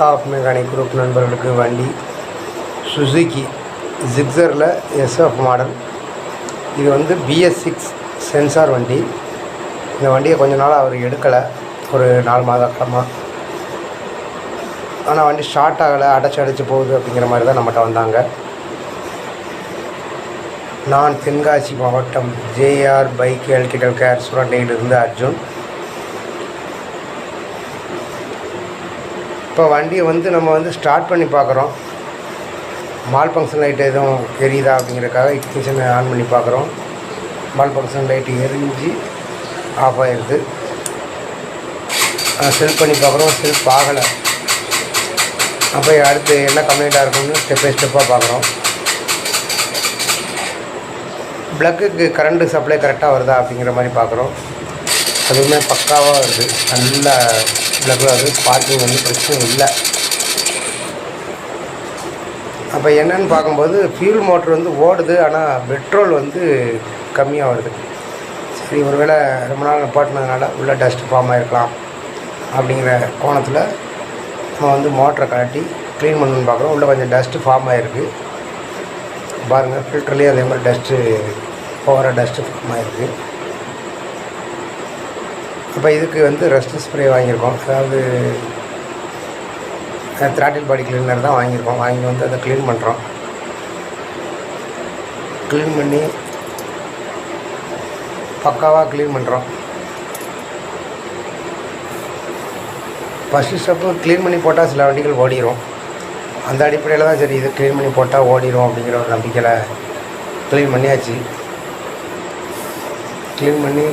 Top mechanic group நண்பர்களுக்கு வண்டி Suzuki ஜிக்ஸரில் SF model. இது வந்து BS6 சென்சார் வண்டி. இந்த வண்டியை கொஞ்ச நாள் அவர் எடுக்கலை, ஒரு 4 மாத காலமாக. ஆனால் வண்டி ஸ்டார்ட் ஆகலை, அடைச்சி போகுது அப்படிங்கிற மாதிரி தான் நம்மகிட்ட வந்தாங்க. நான் தென்காசி மாவட்டம் JR பைக் எலக்ட்ரிக்கல் கேர் சுரண்டையிலிருந்து அர்ஜுன். இப்போ வண்டியை வந்து நம்ம ஸ்டார்ட் பண்ணி பார்க்குறோம். மால் ஃபங்க்ஷன் லைட் எதுவும் எரியுதா அப்படிங்கிறதுக்காக இக்னிஷனை ஆன் பண்ணி பார்க்குறோம். மால் ஃபங்க்ஷன் லைட்டு எரிஞ்சு ஆஃப் ஆகிடுது. செல்ஃப் பண்ணி பார்க்குறோம், செல்ஃப் ஆகலை. அப்போ அடுத்து என்ன கம்ப்ளைண்ட்டாக இருக்குன்னு ஸ்டெப் பை ஸ்டெப்பாக பார்க்குறோம். ப்ளக்குக்கு கரண்ட்டு சப்ளை கரெக்டாக வருதா அப்படிங்கிற மாதிரி பார்க்குறோம். அதுவுமே பக்காவாக வருது, நல்லா ப்ளக்கில் வருது. ஸ்பார்க்கிங் வந்து பிரச்சனை இல்லை. அப்போ என்னென்னு பார்க்கும்போது ஃபியூல் மோட்ரு வந்து ஓடுது, ஆனால் பெட்ரோல் வந்து கம்மியாக வருது. சரி, ஒருவேளை ரொம்ப நாள் நிப்பாட்டினதுனால உள்ள டஸ்ட் ஃபார்ம் ஆகிருக்கலாம் அப்படிங்கிற கோணத்தில் நம்ம மோட்டரை கழட்டி க்ளீன் பண்ணணுன்னு பார்க்குறோம். உள்ளே கொஞ்சம் டஸ்ட்டு ஃபார்ம் ஆகிருக்கு பாருங்கள். ஃபில்டர்லேயே அதே மாதிரி டஸ்ட்டு போகிற டஸ்ட்டு ஃபார்ம் ஆகிருக்கு. அப்போ இதுக்கு ரெஸ்ட் ஸ்ப்ரே வாங்கியிருக்கோம். அதாவது த்ராட்டில் பாடி கிளீனர் தான் வாங்கியிருக்கோம். வாங்கி அதை க்ளீன் பண்ணுறோம். க்ளீன் பண்ணி பக்காவாக க்ளீன் பண்ணுறோம். ஃபஸ்ட்டு ஸ்டெப்பு க்ளீன் பண்ணி போட்டால் சில வண்டிகள் ஓடிடும். அந்த அடிப்படையில் தான் சரி, இது க்ளீன் பண்ணி போட்டால் ஓடிடும் அப்படிங்கிற ஒரு நம்பிக்கையில் க்ளீன் பண்ணியாச்சு. க்ளீன் பண்ணி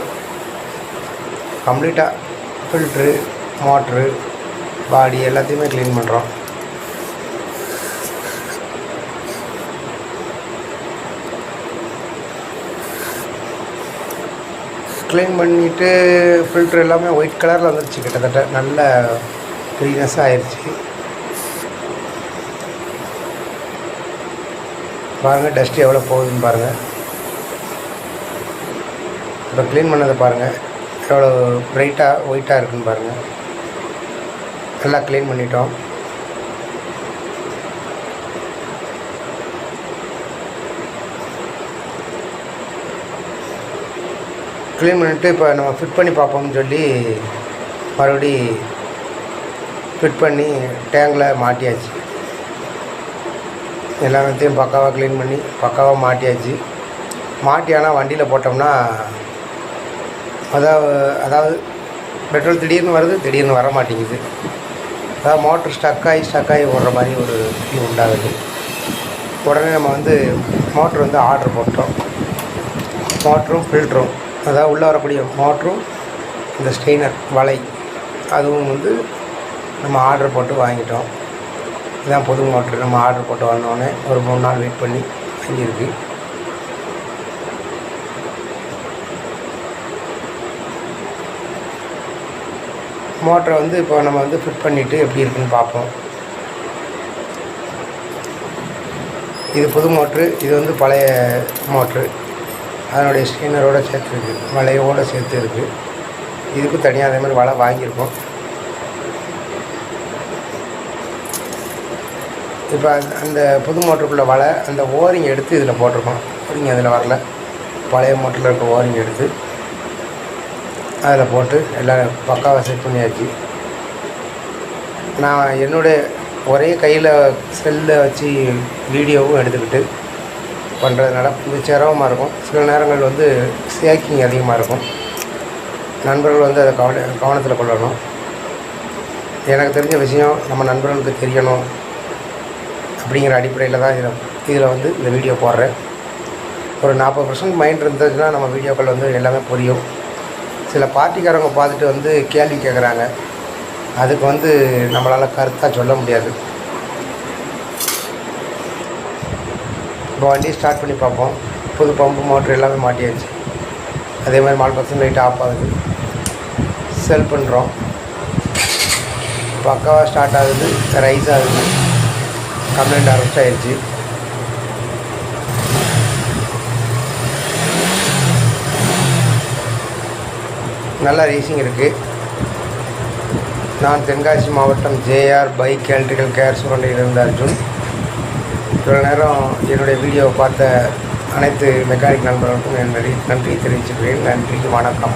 கம்ப்ளீட்டாக ஃபில்ட்ரு, மோட்ரு, பாடி எல்லாத்தையுமே க்ளீன் பண்ணுறோம். க்ளீன் பண்ணிவிட்டு ஃபில்ட்ரு எல்லாமே ஒயிட் கலரில் வந்துருச்சு. கிட்டத்தட்ட நல்ல க்ளீனஸாக ஆயிடுச்சு. பாருங்கள் டஸ்ட்டு எவ்வளோ போகுதுன்னு பாருங்கள். இப்போ க்ளீன் பண்ணதை பாருங்கள், எவ்வளோ ப்ரைட்டாக ஒயிட்டாக இருக்குதுன்னு பாருங்கள். நல்லா க்ளீன் பண்ணிட்டோம். க்ளீன் பண்ணிவிட்டு இப்போ நம்ம ஃபிட் பண்ணி பார்ப்போம்னு சொல்லி மறுபடி ஃபிட் பண்ணி டேங்கில் மாட்டியாச்சு. எல்லாத்தையும் பக்காவாக க்ளீன் பண்ணி பக்காவாக மாட்டியாச்சு. மாட்டியானால் வண்டியில் போட்டோம்னா அதாவது பெட்ரோல் திடீர்னு வருது, திடீர்னு வர மாட்டேங்குது. அதாவது மோட்ரு ஸ்டக்காகி ஓடுற மாதிரி ஒரு ஃபீல் உண்டாகுது. உடனே நம்ம மோட்ரு ஆர்டர் போட்டோம். மோட்டரும் ஃபில்ட்ரும், அதாவது உள்ளே வரக்கூடிய மோட்டரும் இந்த ஸ்டெய்னர் வலை அதுவும் நம்ம ஆர்டர் போட்டு வாங்கிட்டோம். இதுதான் புது மோட்ரு. நம்ம ஆர்டர் போட்டு வந்தோடனே ஒரு 3 நாள் வெயிட் பண்ணி வாங்கியிருக்கு. மோட்டரை இப்போ நம்ம ஃபிட் பண்ணிவிட்டு எப்படி இருக்குன்னு பார்ப்போம். இது புது மோட்ரு, இது பழைய மோட்ரு. அதனுடைய ஸ்டெய்னரோடு சேர்த்துருக்கு, வலையோடு சேர்த்து இருக்குது. இதுக்கும் தனியாக அதே மாதிரி வலை வாங்கியிருக்கோம். இப்போ அந்த புது மோட்டருக்குள்ள வலை அந்த ஓரிங் எடுத்து இதில் போட்டிருக்கோம். ஓரிங் அதில் வரல, பழைய மோட்டரில் இருக்க ஓரிங் எடுத்து அதில் போட்டு எல்லாம் பக்காவாக செட் பண்ணியாச்சு. நான் என்னுடைய ஒரே கையில் செல்லை வச்சு வீடியோவும் எடுத்துக்கிட்டு பண்ணுறதுனால கொஞ்சம் சிரமமாக இருக்கும். சில நேரங்கள் சேக்கிங் அதிகமாக இருக்கும். நண்பர்கள் அதை கவனத்தில் கொள்ளணும். எனக்கு தெரிஞ்ச விஷயம் நம்ம நண்பர்களுக்கு தெரியணும் அப்படிங்கிற அடிப்படையில் தான் இதில் இந்த வீடியோ போடுறேன். ஒரு 40% மைண்ட் இருந்துச்சுன்னா நம்ம வீடியோக்கள் எல்லாமே புரியும். சில பார்ட்டிக்காரங்க பார்த்துட்டு கேள்வி கேட்குறாங்க. அதுக்கு நம்மளால் கருத்தாக சொல்ல முடியாது. இப்போ வண்டியை ஸ்டார்ட் பண்ணி பார்ப்போம். புது பம்பு மோட்ரு எல்லாமே மாட்டியாச்சு. அதே மாதிரி மால் பர்சன்ட் லைட் ஆஃப் ஆகுது. செல் பண்ணுறோம். பக்காவாக ஸ்டார்ட் ஆகுது, ரைஸ் ஆகுது. கம்ப்ளைண்ட் அரெஸ்ட் ஆகிடுச்சு. நல்லா ரேசிங் இருக்குது. நான் தென்காசி மாவட்டம் ஜேஆர் பைக் எலக்ட்ரிக்கல் கேர் சுரண்டையிலிருந்து அர்ஜுன். இவ்வளோ நேரம் என்னுடைய வீடியோவை பார்த்த அனைத்து மெக்கானிக் நண்பர்களுக்கும் நன்றி தெரிவிச்சுக்கிறேன். நன்றி, வணக்கம்.